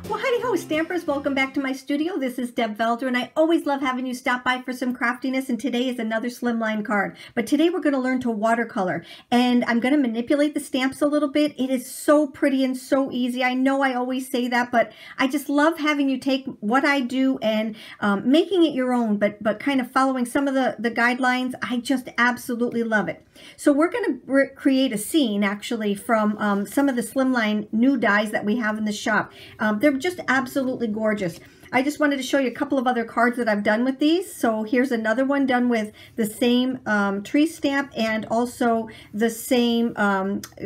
Well, howdy ho, Stampers. Welcome back to my studio. This is Deb Valder, and I always love having you stop by for some craftiness, and today is another Slimline card. But today we're going to learn to watercolor, and I'm going to manipulate the stamps a little bit. It is so pretty and so easy. I know I always say that, but I just love having you take what I do and making it your own, but kind of following some of the guidelines. I just absolutely love it. So we're going to create a scene, actually, from some of the Slimline new dies that we have in the shop. They're just absolutely gorgeous. I just wanted to show you a couple of other cards that I've done with these. So here's another one done with the same tree stamp and also the same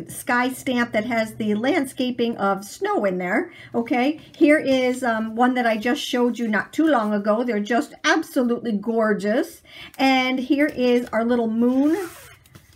sky stamp that has the landscaping of snow in there. Okay, here is one that I just showed you not too long ago. They're just absolutely gorgeous. And here is our little moon.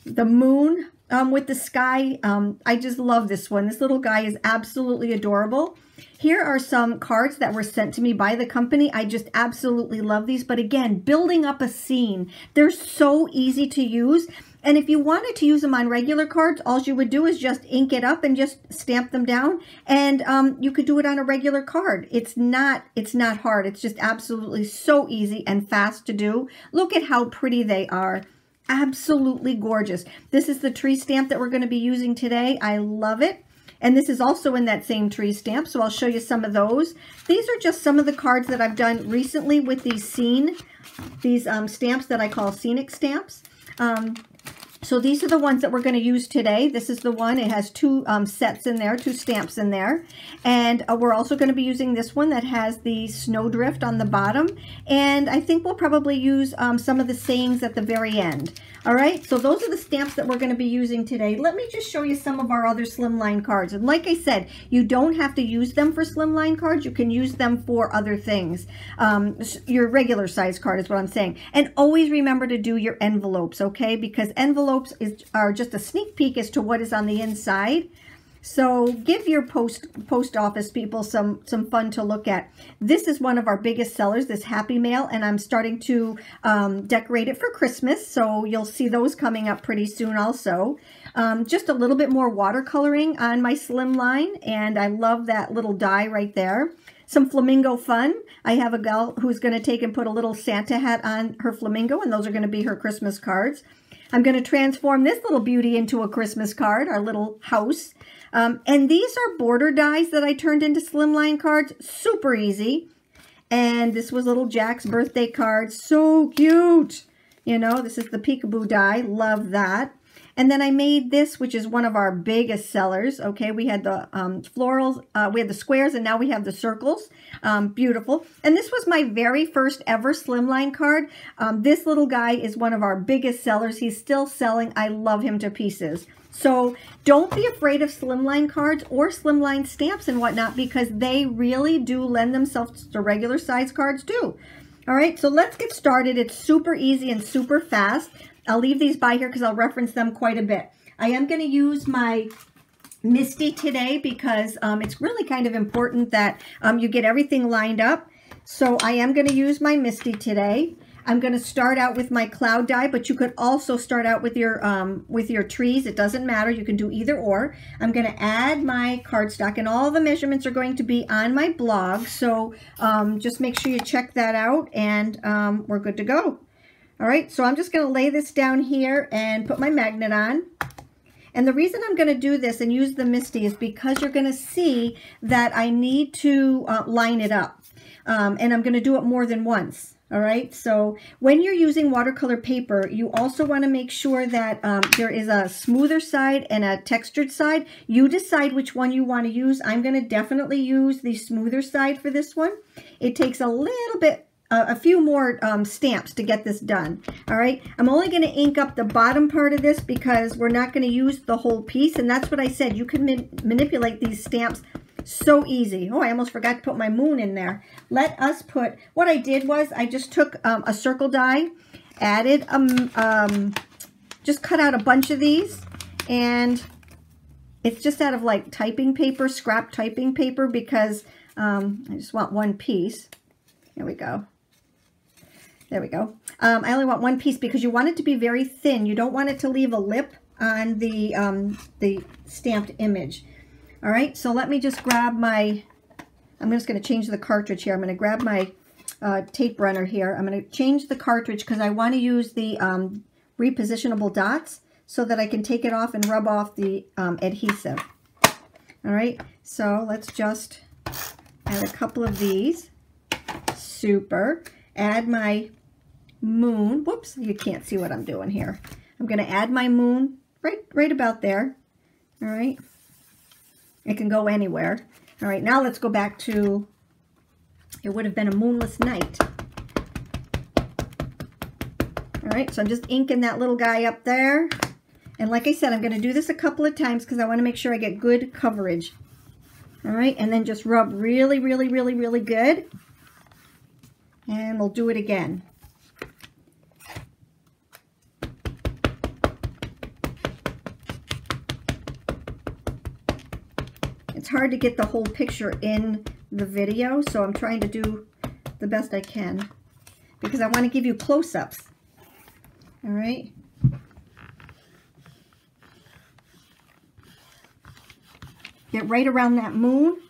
The moon with the sky. I just love this one. This little guy is absolutely adorable. Here are some cards that were sent to me by the company. I just absolutely love these. But again, building up a scene. They're so easy to use. And if you wanted to use them on regular cards, all you would do is just ink it up and just stamp them down. And you could do it on a regular card. It's not hard. It's just absolutely so easy and fast to do. Look at how pretty they are. Absolutely gorgeous. This is the tree stamp that we're going to be using today. I love it. And this is also in that same tree stamp, so I'll show you some of those. These are just some of the cards that I've done recently with these stamps that I call Scenic Stamps. So these are the ones that we're going to use today. This is the one. It has two sets in there, two stamps in there. And we're also going to be using this one that has the snowdrift on the bottom. And I think we'll probably use some of the sayings at the very end. All right, so those are the stamps that we're going to be using today. Let me just show you some of our other Slimline cards. And like I said, you don't have to use them for Slimline cards. You can use them for other things. Your regular size card is what I'm saying. And always remember to do your envelopes, okay? Because envelopes are just a sneak peek as to what is on the inside. So give your post office people some fun to look at. This is one of our biggest sellers, this Happy Mail, and I'm starting to decorate it for Christmas. So you'll see those coming up pretty soon also. Just a little bit more watercoloring on my Slimline, and I love that little die right there. Some flamingo fun. I have a gal who's going to take and put a little Santa hat on her flamingo, and those are going to be her Christmas cards. I'm going to transform this little beauty into a Christmas card, our little house. And these are border dies that I turned into Slimline cards. Super easy. And this was little Jack's birthday card. So cute. You know, this is the peekaboo die. Love that. And then I made this, which is one of our biggest sellers. Okay, we had the florals, we had the squares, and now we have the circles. Beautiful. And this was my very first ever Slimline card. This little guy is one of our biggest sellers. He's still selling. I love him to pieces. So don't be afraid of Slimline cards or Slimline stamps and whatnot, because they really do lend themselves to regular size cards too. All right, so let's get started. It's super easy and super fast. I'll leave these by here because I'll reference them quite a bit. I am going to use my MISTI today because it's really kind of important that you get everything lined up. So I am going to use my MISTI today. I'm going to start out with my cloud die, but you could also start out with your trees. It doesn't matter. You can do either or. I'm going to add my cardstock, and all the measurements are going to be on my blog. So just make sure you check that out, and we're good to go. All right, so I'm just going to lay this down here and put my magnet on. And the reason I'm going to do this and use the MISTI is because you're going to see that I need to line it up. And I'm going to do it more than once. All right, so when you're using watercolor paper, you also want to make sure that there is a smoother side and a textured side. You decide which one you want to use. I'm going to definitely use the smoother side for this one. It takes a little bit, a few more stamps to get this done. All right, I'm only going to ink up the bottom part of this because we're not going to use the whole piece, and that's what I said. You can manipulate these stamps so easy. Oh, I almost forgot to put my moon in there. Let us put, what I did was I just took a circle die, added, just cut out a bunch of these, and it's just out of like typing paper, scrap typing paper, because I just want one piece. Here we go. There we go. I only want one piece because you want it to be very thin. You don't want it to leave a lip on the stamped image. All right, so let me just grab my I'm just going to change the cartridge here. I'm going to grab my tape runner here. I'm going to change the cartridge because I want to use the repositionable dots so that I can take it off and rub off the adhesive. All right, so let's just add a couple of these. Super. Add my moon. Whoops, you can't see what I'm doing here. I'm going to add my moon right about there. All right. It can go anywhere. All right, now let's go back to, it would have been a moonless night. All right, so I'm just inking that little guy up there. And like I said, I'm going to do this a couple of times because I want to make sure I get good coverage. All right, and then just rub really, really, really, really good. And we'll do it again. It's hard to get the whole picture in the video, so I'm trying to do the best I can because I want to give you close-ups. All right. Get right around that moon,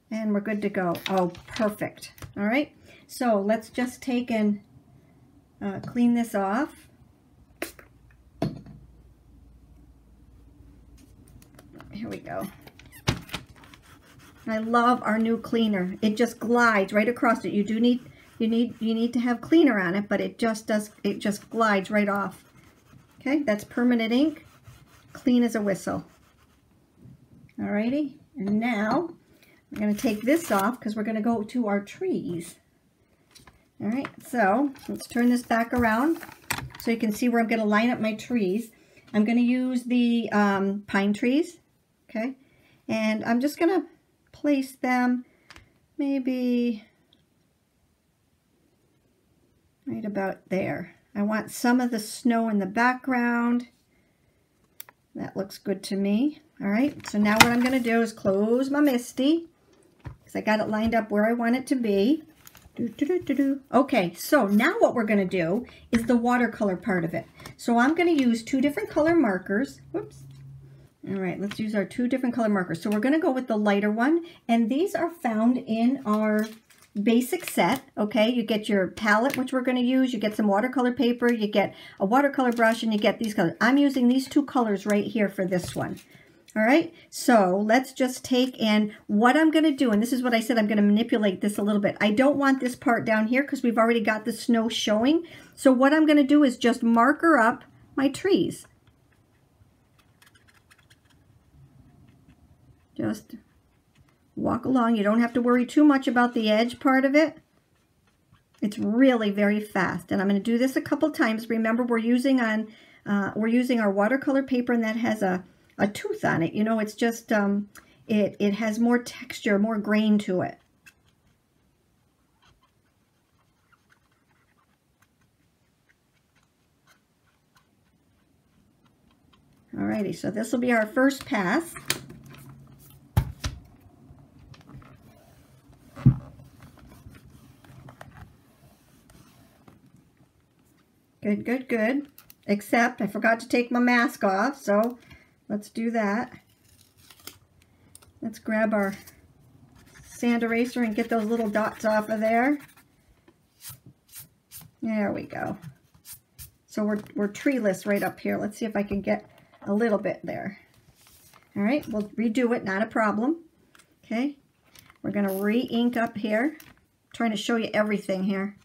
and we're good to go. Oh, perfect. All right. So let's just take and clean this off. Here we go. I love our new cleaner. It just glides right across it. You need to have cleaner on it, but it just glides right off. Okay, that's permanent ink, clean as a whistle. Alrighty, and now we're going to take this off because we're going to go to our trees. All right, so let's turn this back around so you can see where I'm going to line up my trees. I'm going to use the pine trees, okay, and I'm just going to place them maybe right about there. I want some of the snow in the background. That looks good to me. All right, so now what I'm going to do is close my MISTI because I got it lined up where I want it to be. Okay, so now what we're going to do is the watercolor part of it. So I'm going to use two different color markers. Whoops. All right, let's use our two different color markers. So we're going to go with the lighter one, and these are found in our basic set. Okay, you get your palette, which we're going to use, you get some watercolor paper, you get a watercolor brush, and you get these colors. I'm using these two colors right here for this one. All right, so let's just take, and what I'm going to do, and this is what I said, I'm going to manipulate this a little bit. I don't want this part down here because we've already got the snow showing. So what I'm going to do is just marker up my trees. Just walk along. You don't have to worry too much about the edge part of it. It's really very fast, and I'm going to do this a couple times. Remember, we're using our watercolor paper, and that has a tooth on it. You know, it's just it has more texture, more grain to it. Alrighty, so this will be our first pass. Good, good, good. Except I forgot to take my mask off, so let's do that. Let's grab our sand eraser and get those little dots off of there. There we go. So we're treeless right up here. Let's see if I can get a little bit there. All right, we'll redo it, not a problem. Okay, we're going to re-ink up here. I'm trying to show you everything here.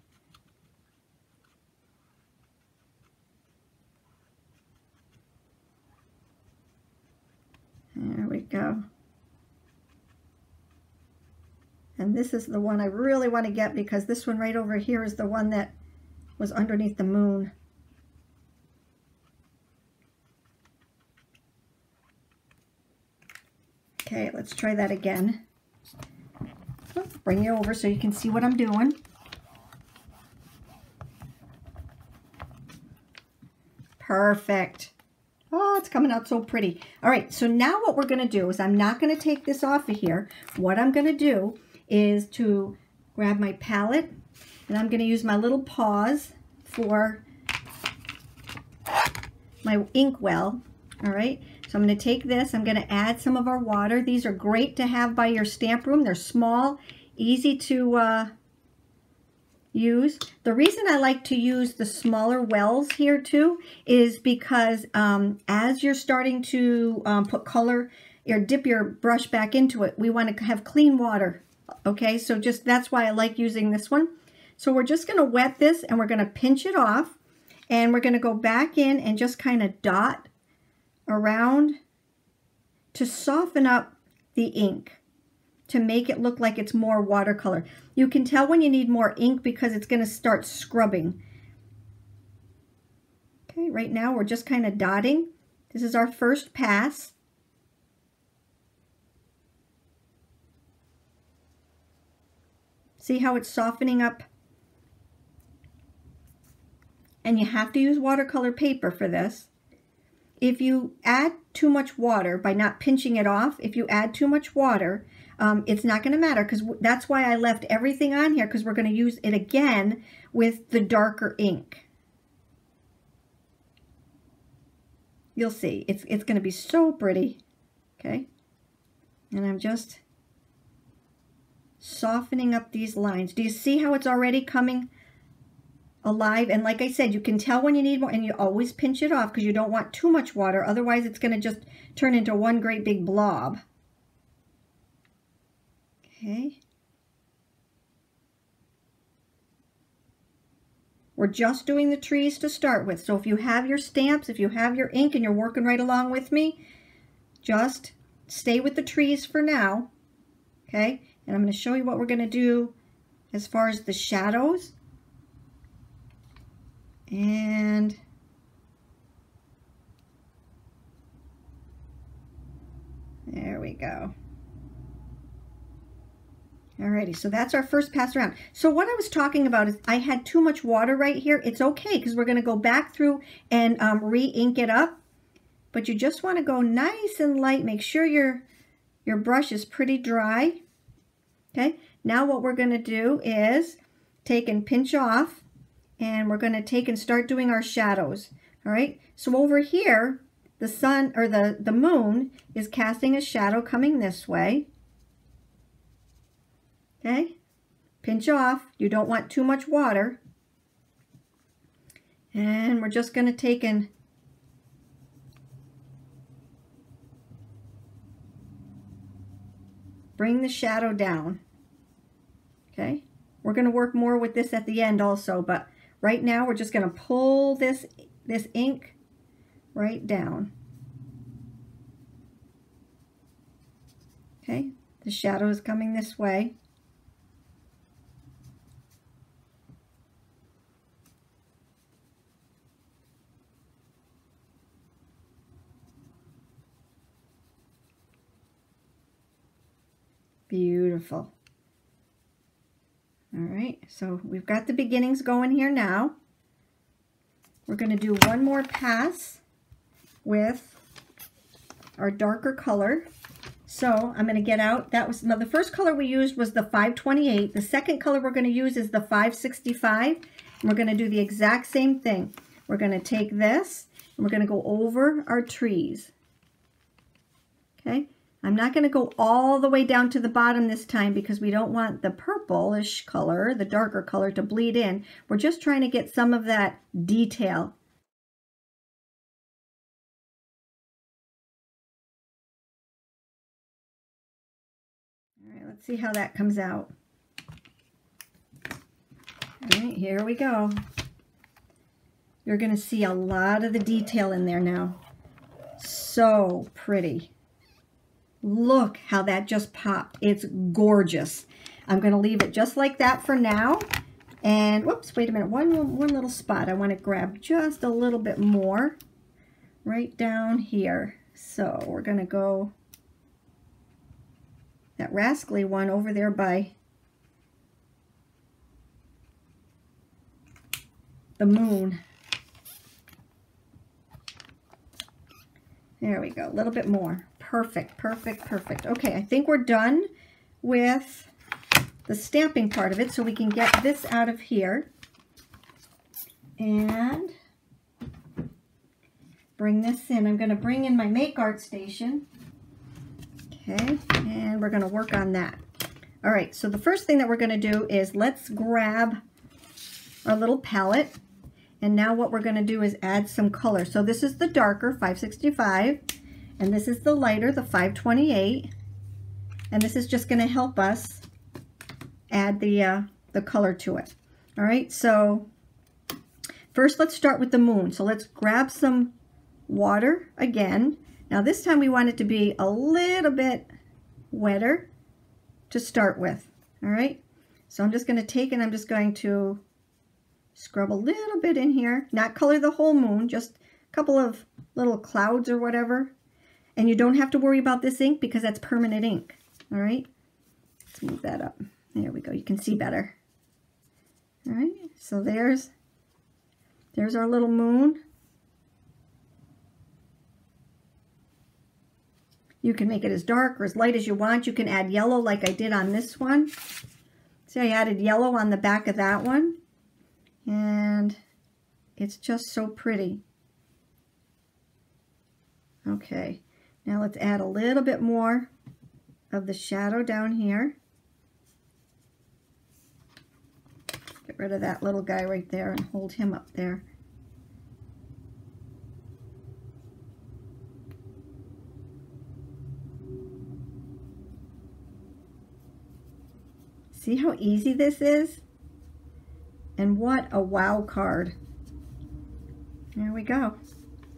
There we go. And this is the one I really want to get because this one right over here is the one that was underneath the moon. Okay, let's try that again. Bring you over so you can see what I'm doing. Perfect. Oh, it's coming out so pretty. All right, so now what we're going to do is I'm not going to take this off of here. What I'm going to do is to grab my palette, and I'm going to use my little paws for my inkwell. All right, So I'm going to take this, I'm going to add some of our water. These are great to have by your stamp room. They're small, easy to use. The reason I like to use the smaller wells here too is because as you're starting to put color or dip your brush back into it, we want to have clean water. Okay, so just that's why I like using this one. So we're just going to wet this and we're going to pinch it off, and we're going to go back in and just kind of dot around to soften up the ink, to make it look like it's more watercolor. You can tell when you need more ink because it's going to start scrubbing. Okay, right now we're just kind of dotting. This is our first pass. See how it's softening up? And you have to use watercolor paper for this. If you add too much water by not pinching it off, if you add too much water, it's not going to matter, because that's why I left everything on here, because we're going to use it again with the darker ink. You'll see, it's going to be so pretty. Okay, and I'm just softening up these lines. Do you see how it's already coming alive? And like I said, you can tell when you need more, and you always pinch it off because you don't want too much water, otherwise it's going to just turn into one great big blob. Okay, we're just doing the trees to start with, so if you have your stamps, if you have your ink and you're working right along with me, just stay with the trees for now. Okay, and I'm going to show you what we're going to do as far as the shadows. And there we go. Alrighty, so that's our first pass around. So what I was talking about is I had too much water right here. It's okay, because we're going to go back through and re-ink it up. But you just want to go nice and light. Make sure your brush is pretty dry. Okay, now what we're going to do is take and pinch off, and we're going to take and start doing our shadows. All right, so over here, the sun, or the moon, is casting a shadow coming this way. Okay, pinch off. You don't want too much water. And we're just going to take and bring the shadow down. Okay, we're going to work more with this at the end also, but right now we're just going to pull this ink right down. Okay, the shadow is coming this way. Beautiful. All right, so we've got the beginnings going here now. We're going to do one more pass with our darker color. So I'm going to get out, now the first color we used was the 528. The second color we're going to use is the 565. And we're going to do the exact same thing. We're going to take this and we're going to go over our trees. Okay. I'm not going to go all the way down to the bottom this time because we don't want the purplish color, the darker color, to bleed in. We're just trying to get some of that detail. All right, let's see how that comes out. All right, here we go. You're going to see a lot of the detail in there now. So pretty. Look how that just popped. It's gorgeous. I'm going to leave it just like that for now. And whoops, wait a minute. One little spot. I want to grab just a little bit more right down here. So we're going to go that rascally one over there by the moon. There we go. A little bit more. Perfect, perfect, perfect. Okay, I think we're done with the stamping part of it, so we can get this out of here and bring this in. I'm going to bring in my Make Art Station. Okay, and we're going to work on that. All right, so the first thing that we're going to do is let's grab our little palette. And now what we're going to do is add some color. So this is the darker 565, and this is the lighter, the 528. And this is just going to help us add the color to it. All right, so first let's start with the moon. So let's grab some water again. Now this time we want it to be a little bit wetter to start with. All right, so I'm just going to take and I'm just going to scrub a little bit in here, not color the whole moon, just a couple of little clouds or whatever. And you don't have to worry about this ink because that's permanent ink. All right, let's move that up. There we go, you can see better. All right, so there's our little moon. You can make it as dark or as light as you want. You can add yellow like I did on this one. See, I added yellow on the back of that one. And it's just so pretty. Okay, now let's add a little bit more of the shadow down here. Get rid of that little guy right there and hold him up there. See how easy this is? And what a wow card. There we go.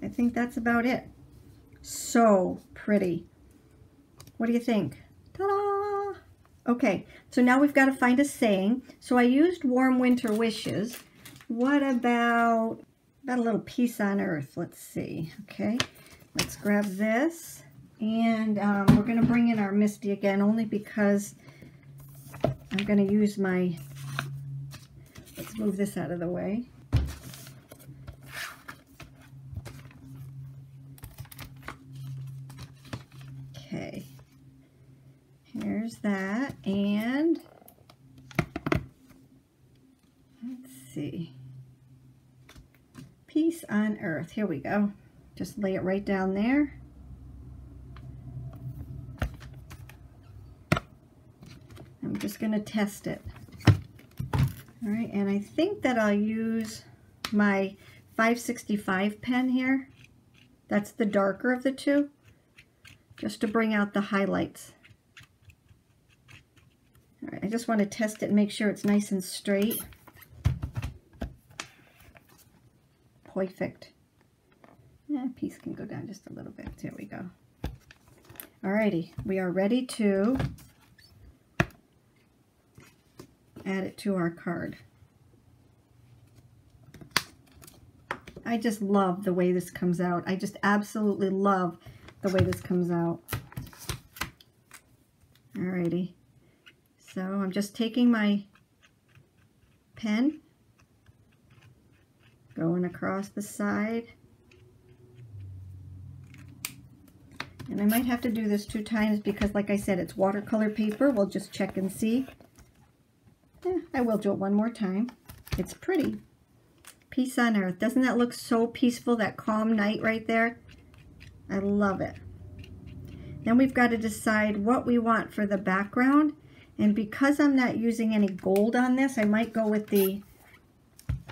I think that's about it. So pretty. What do you think? Ta-da! Okay, so now we've got to find a saying. So I used Warm Winter Wishes. What about a little peace on earth? Let's see. Okay, let's grab this. And we're going to bring in our MISTI again, only because I'm going to use my... Let's move this out of the way. Okay, here's that, and let's see, peace on earth. Here we go. Just lay it right down there. I'm just going to test it. All right, and I think that I'll use my 565 pen here. That's the darker of the two, just to bring out the highlights. All right, I just want to test it and make sure it's nice and straight. Perfect. Yeah, piece can go down just a little bit. There we go. All righty, we are ready to add it to our card. I just love the way this comes out. I just absolutely love the way this comes out. Alrighty, so I'm just taking my pen, going across the side, and I might have to do this 2 times because, like I said, it's watercolor paper. We'll just check and see. I will do it one more time. It's pretty. Peace on earth. Doesn't that look so peaceful, that calm night right there? I love it. Then we've got to decide what we want for the background. And because I'm not using any gold on this, I might go with the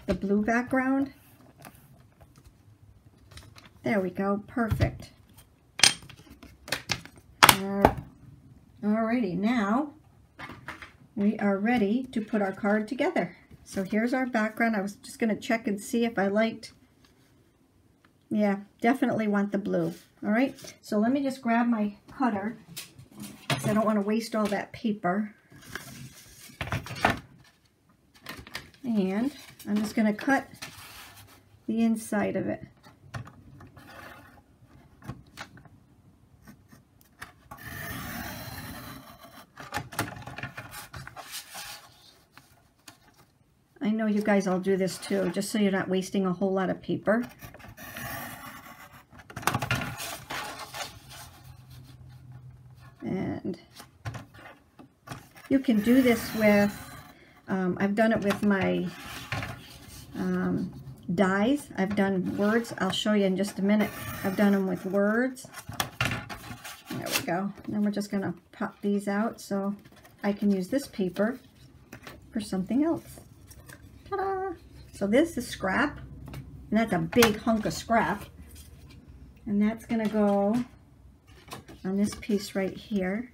blue background. There we go. Perfect. Alrighty, now we are ready to put our card together. So here's our background. I was just going to check and see if I liked, yeah, definitely want the blue. All right, so let me just grab my cutter because I don't want to waste all that paper. And I'm just going to cut the inside of it. I know you guys all do this too, just so you're not wasting a whole lot of paper. And you can do this with, I've done it with my dies. I've done words. I'll show you in just a minute. I've done them with words. There we go. And then we're just going to pop these out so I can use this paper for something else. Ta-da! So this is scrap, and that's a big hunk of scrap. And that's going to go on this piece right here.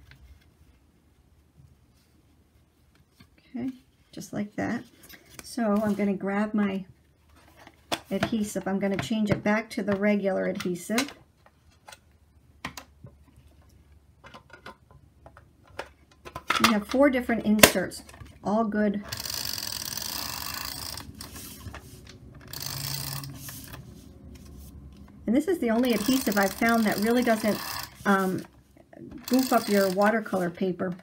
Okay, just like that. So I'm going to grab my adhesive. I'm going to change it back to the regular adhesive. We have 4 different inserts, all good. And this is the only adhesive I've found that really doesn't goof up your watercolor paper.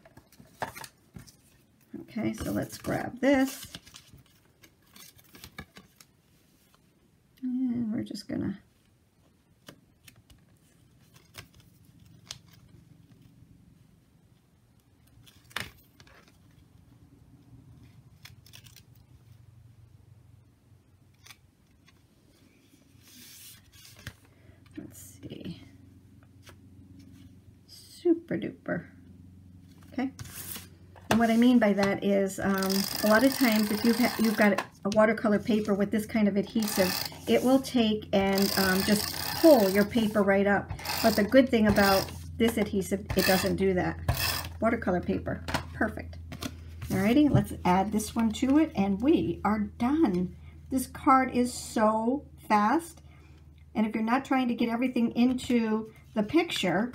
Okay, so let's grab this. And we're just gonna super duper. Okay, and what I mean by that is a lot of times if you've got a watercolor paper with this kind of adhesive, it will take and just pull your paper right up. But the good thing about this adhesive, it doesn't do that. Watercolor paper, perfect. Alrighty, let's add this one to it and we are done. This card is so fast, and if you're not trying to get everything into the picture,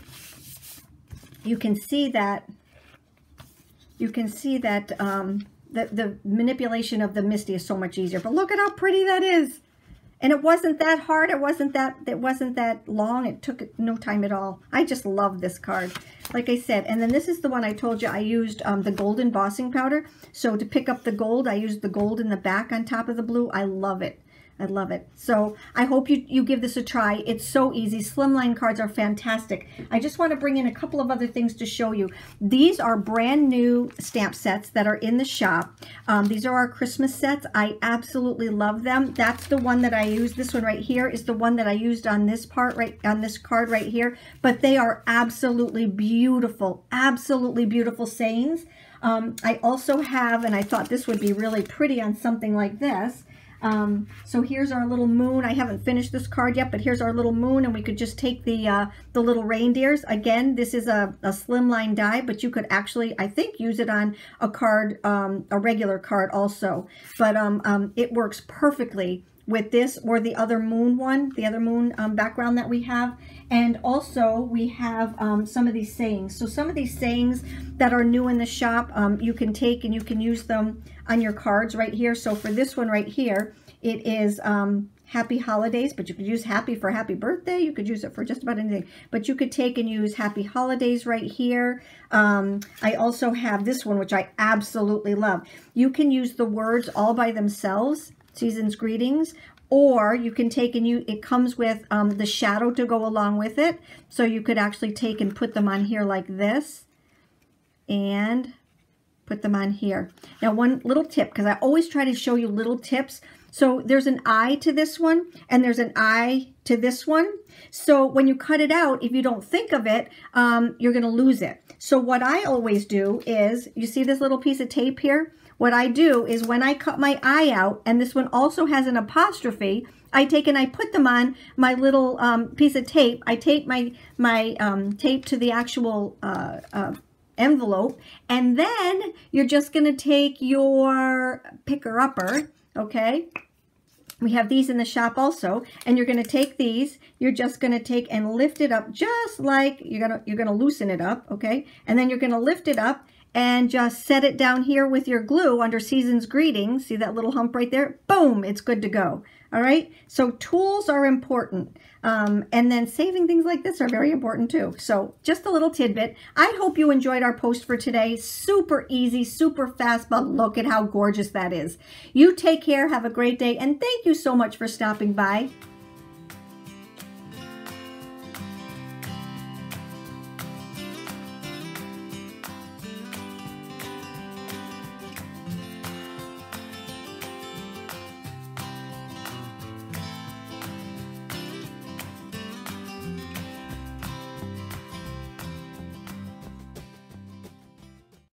you can see that the manipulation of the MISTI is so much easier. But look at how pretty that is. And it wasn't that hard. It wasn't that long. It took no time at all. I just love this card. Like I said, and then this is the one I told you I used the gold embossing powder. So to pick up the gold, I used the gold in the back on top of the blue. I love it. I love it. So I hope you give this a try. It's so easy. Slimline cards are fantastic. I just want to bring in a couple of other things to show you. These are brand new stamp sets that are in the shop. These are our Christmas sets. I absolutely love them. That's the one that I used. This one right here is the one that I used on this part, right on this card right here. But they are absolutely beautiful sayings. I also have, and I thought this would be really pretty on something like this. So here's our little moon. I haven't finished this card yet, but here's our little moon, and we could just take the little reindeers. Again, this is a slimline die, but you could actually, I think, use it on a card, a regular card also. But it works perfectly with this or the other moon one, the other moon background that we have. And also we have some of these sayings. So some of these sayings that are new in the shop, you can take and you can use them on your cards right here. So for this one right here, it is Happy Holidays, but you could use happy for happy birthday. You could use it for just about anything, but you could take and use Happy Holidays right here. I also have this one, which I absolutely love. You can use the words all by themselves, Season's Greetings, or you can take and it comes with the shadow to go along with it. So you could actually take and put them on here like this and put them on here. Now, one little tip, because I always try to show you little tips. So there's an I to this one and there's an I to this one. So when you cut it out, if you don't think of it, you're going to lose it. So what I always do is, you see this little piece of tape here? What I do is when I cut my I out, and this one also has an apostrophe, I take and I put them on my little piece of tape. I tape my tape to the actual envelope, and then you're just going to take your picker-upper, okay? We have these in the shop also, and you're going to take these. You're just going to take and lift it up, just like you're gonna loosen it up, okay? And then you're going to lift it up and just set it down here with your glue under Season's Greetings. See that little hump right there? Boom, it's good to go. All right, so tools are important. And then saving things like this are very important too. So just a little tidbit. I hope you enjoyed our post for today. Super easy, super fast, but look at how gorgeous that is. You take care, have a great day, and thank you so much for stopping by.